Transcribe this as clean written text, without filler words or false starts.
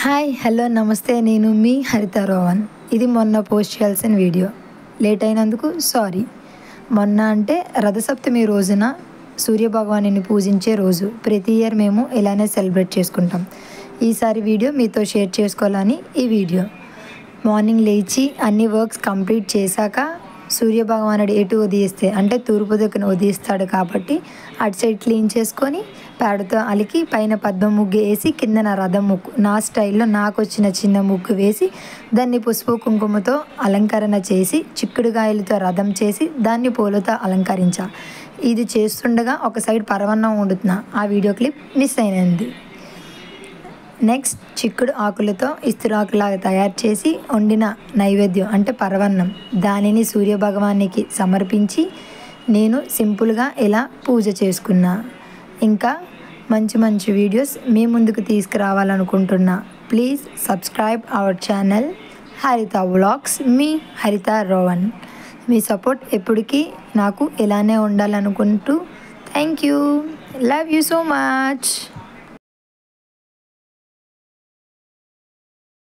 Hi hello నమస్తే నేను మీ హరిత రోహన్. ఇది మొన్న పోస్ట్ చేయాల్సిన వీడియో లేట్ అయినందుకు సారీ. మొన్న అంటే రథసప్తమి రోజున సూర్యభగవానుని పూజించే రోజు. ప్రతి ఇయర్ మేము ఇలానే సెలబ్రేట్ చేసుకుంటాం. ఈసారి వీడియో మీతో షేర్ చేసుకోవాలని ఈ వీడియో. మార్నింగ్ లేచి అన్ని వర్క్స్ కంప్లీట్ చేశాక సూర్యభగవానుడు ఎటు ఉదయిస్తే అంటే తూర్పు దిక్కున ఉదయిస్తాడు కాబట్టి అటు సైడ్ క్లీన్ చేసుకొని పేడతో అలికి పైన పద్మ ముగ్గు వేసి కిందన రథం ముగ్గు నా స్టైల్లో నాకు వచ్చిన చిన్న ముగ్గు వేసి దాన్ని పసుపు కుంకుమతో అలంకరణ చేసి చిక్కుడుగాయలతో రథం చేసి దాన్ని పూలతో అలంకరించా. ఇది చేస్తుండగా ఒక సైడ్ పరవన్నం వండుతున్నా. ఆ వీడియో క్లిప్ మిస్ అయినది. నెక్స్ట్ చిక్కుడు ఆకులతో ఇస్తురాకులాగా తయారు చేసి వండిన నైవేద్యం అంటే పరవన్నం దానిని సూర్యభగవానికి సమర్పించి నేను సింపుల్గా ఇలా పూజ చేసుకున్నా. ఇంకా మంచి మంచి వీడియోస్ మీ ముందుకు తీసుకురావాలనుకుంటున్నా. Please subscribe our channel Haritha vlogs. మీ హరిత రోహన్. మీ సపోర్ట్ ఎప్పటికీ నాకు ఇలానే ఉండాలనుకుంటూ thank you. Love you so much.